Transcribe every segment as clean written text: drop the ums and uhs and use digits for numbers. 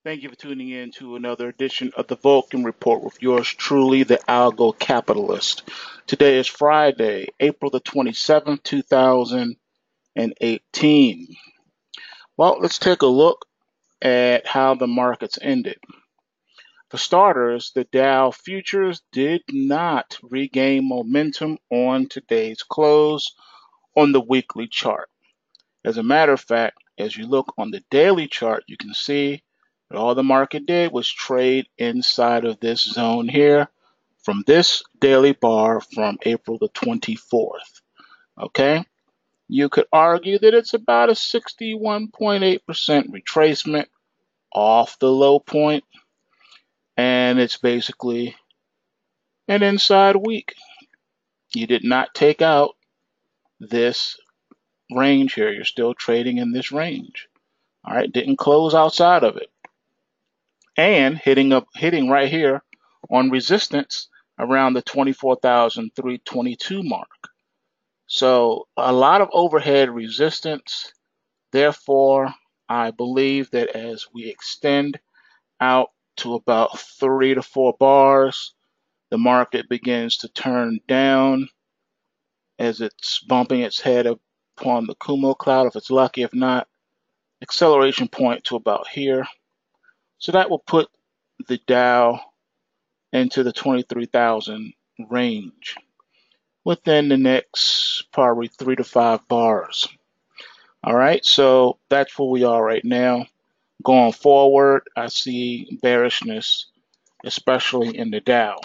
Thank you for tuning in to another edition of the Vulcan Report with yours truly, the Algo Capitalist. Today is Friday, April the 27th, 2018. Well, let's take a look at how the markets ended. For starters, the Dow futures did not regain momentum on today's close on the weekly chart. As a matter of fact, as you look on the daily chart, you can see that all the market did was trade inside of this zone here from this daily bar from April the 24th. Okay? You could argue that it's about a 61.8% retracement off the low point, and it's basically an inside week. You did not take out this range here. You're still trading in this range. All right, didn't close outside of it. And hitting right here on resistance around the 24,322 mark. So a lot of overhead resistance. Therefore, I believe that as we extend out to about 3 to 4 bars, the market begins to turn down as it's bumping its head upon the Kumo cloud, if it's lucky. If not, acceleration point to about here. So that will put the Dow into the 23,000 range within the next probably 3 to 5 bars. All right, so that's where we are right now. Going forward, I see bearishness, especially in the Dow.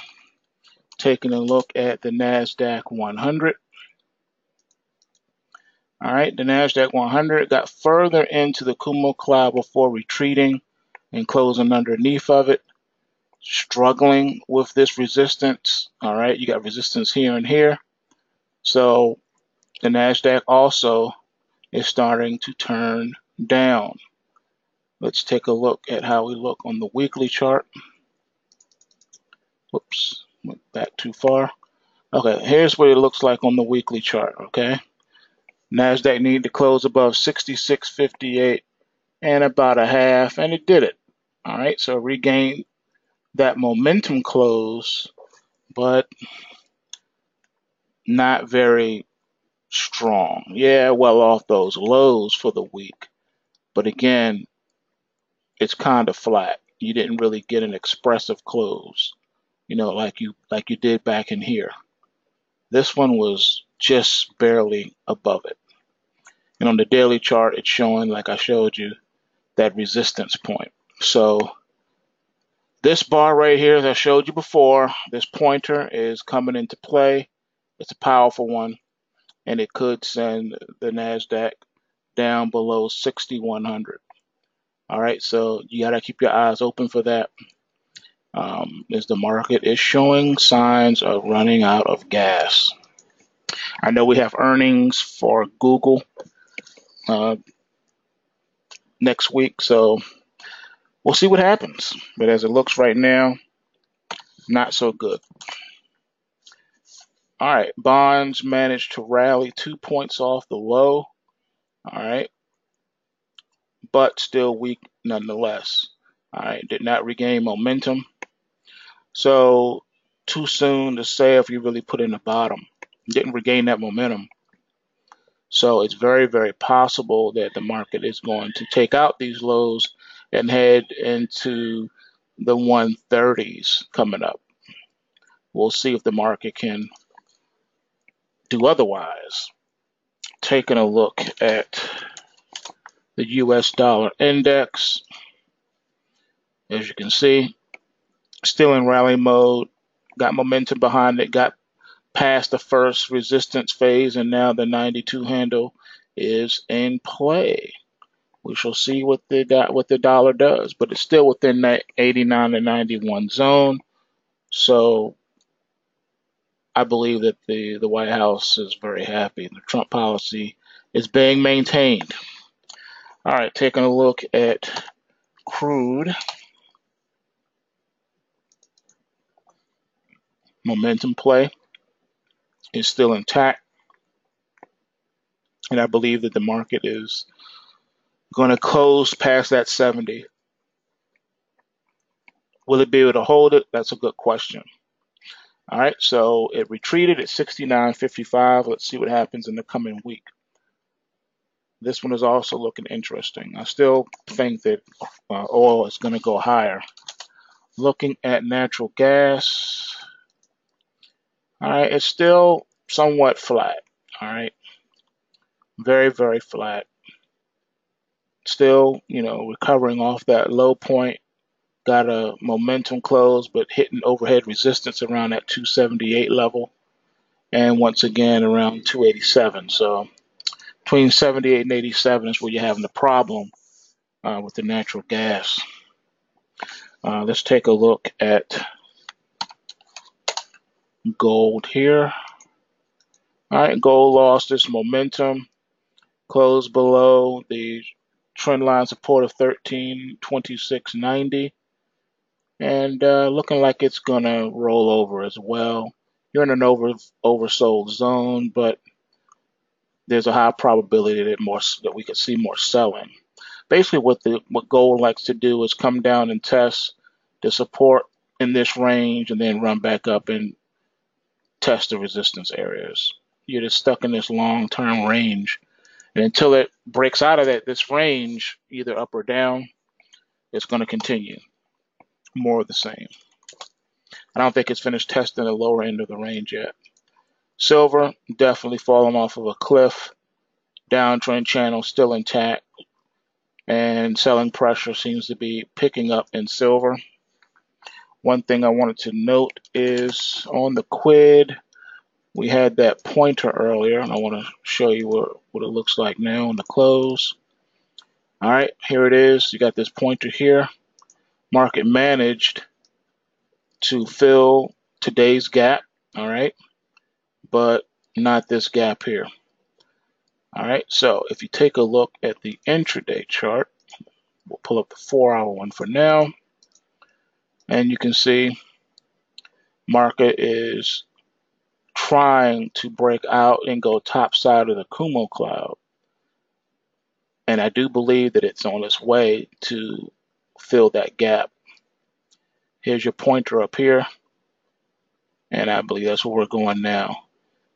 Taking a look at the NASDAQ 100. All right, the NASDAQ 100 got further into the Kumo cloud before retreating and closing underneath of it. Struggling with this resistance. All right, you got resistance here and here. So the NASDAQ also is starting to turn down. Let's take a look at how we look on the weekly chart. Whoops, went back too far. Okay, here's what it looks like on the weekly chart, okay? NASDAQ needed to close above 66.58 and about a half, and it did it. All right, so regained that momentum close, but not very strong. Yeah, well off those lows for the week, but again, it's kind of flat. You didn't really get an expressive close, like you did back in here. This one was just barely above it. And on the daily chart, it's showing, like I showed you, that resistance point. So this bar right here, as I showed you before, this pointer is coming into play. It's a powerful one, and it could send the NASDAQ down below 6,100. All right, so you got to keep your eyes open for that, as the market is showing signs of running out of gas. I know we have earnings for Google next week, so we'll see what happens. But as it looks right now, not so good. All right, bonds managed to rally 2 points off the low. All right, but still weak nonetheless. All right, did not regain momentum. So too soon to say if you really put in the bottom. Didn't regain that momentum. So it's very, very possible that the market is going to take out these lows and head into the 130s coming up. We'll see if the market can do otherwise. Taking a look at the US dollar index, as you can see, still in rally mode, got momentum behind it, got past the first resistance phase, and now the 92 handle is in play. We shall see what the dollar does, but it's still within that 89 to 91 zone. So I believe that the White House is very happy. The Trump policy is being maintained. All right, taking a look at crude. Momentum play is still intact, and I believe that the market is going to close past that 70 Will it be able to hold it? That's a good question. All right, so it retreated at 69.55. Let's see what happens in the coming week. This one is also looking interesting. I still think that oil is going to go higher. Looking at natural gas, all right, it's still somewhat flat. All right, very, very flat. Still, recovering off that low point. Got a momentum close, but hitting overhead resistance around that 278 level. And once again, around 287. So between 78 and 87 is where you're having the problem with the natural gas. Let's take a look at gold here. All right, gold lost its momentum, closed below the trend line support of 1326.90, and looking like it's gonna roll over as well. You're in an oversold zone, but there's a high probability that we could see more selling. Basically, what gold likes to do is come down and test the support in this range, and then run back up and test the resistance areas. You're just stuck in this long-term range, and until it breaks out of this range, either up or down, it's going to continue more of the same. I don't think it's finished testing the lower end of the range yet. Silver definitely falling off of a cliff. Downtrend channel still intact, and selling pressure seems to be picking up in silver. One thing I wanted to note is on the quid, we had that pointer earlier, and I want to show you what it looks like now on the close. All right, here it is. You got this pointer here. Market managed to fill today's gap, all right, but not this gap here. All right, so if you take a look at the intraday chart, we'll pull up the 4-hour one for now, and you can see market is trying to break out and go top side of the Kumo cloud. And I do believe that it's on its way to fill that gap. Here's your pointer up here, and I believe that's where we're going now.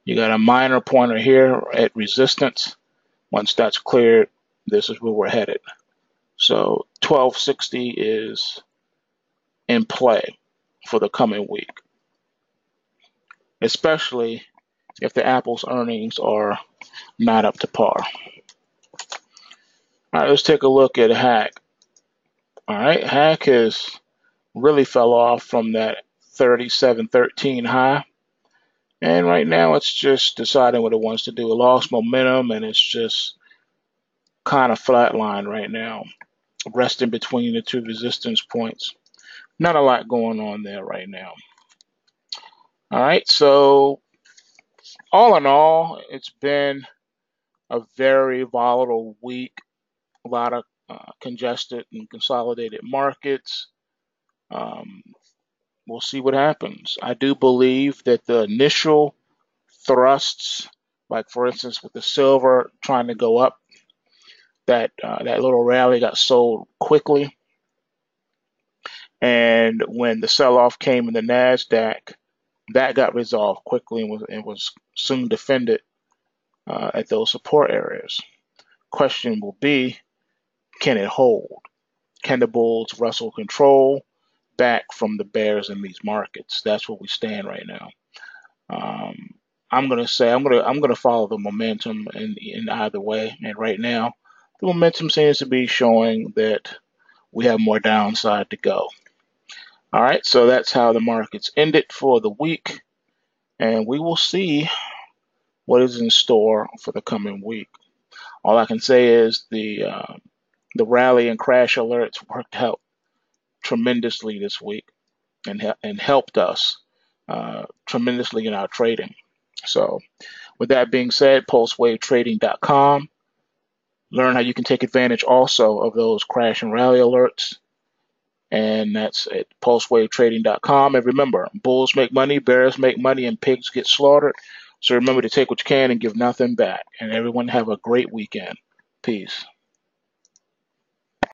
You got a minor pointer here at resistance. Once that's cleared, this is where we're headed. So 1260 is in play for the coming week, especially if the Apple's earnings are not up to par. All right, let's take a look at Hack. All right, Hack has really fell off from that 37.13 high, and right now it's just deciding what it wants to do. It lost momentum, and it's just kind of flatlined right now, resting between the two resistance points. Not a lot going on there right now. All right, so all in all, it's been a very volatile week. A lot of congested and consolidated markets. We'll see what happens. I do believe that the initial thrusts, like for instance with the silver trying to go up, that little rally got sold quickly. And when the sell-off came in the NASDAQ, that got resolved quickly and was soon defended at those support areas. Question will be, can it hold? Can the bulls wrestle control back from the bears in these markets? That's where we stand right now. I'm gonna follow the momentum in either way, and right now the momentum seems to be showing that we have more downside to go. All right, so that's how the markets ended for the week, and we will see what is in store for the coming week. All I can say is the rally and crash alerts worked out tremendously this week and helped us tremendously in our trading. So with that being said, pulsewavetrading.com. Learn how you can take advantage also of those crash and rally alerts. And that's at pulsewavetrading.com. And remember, bulls make money, bears make money, and pigs get slaughtered. So remember to take what you can and give nothing back. And everyone have a great weekend. Peace.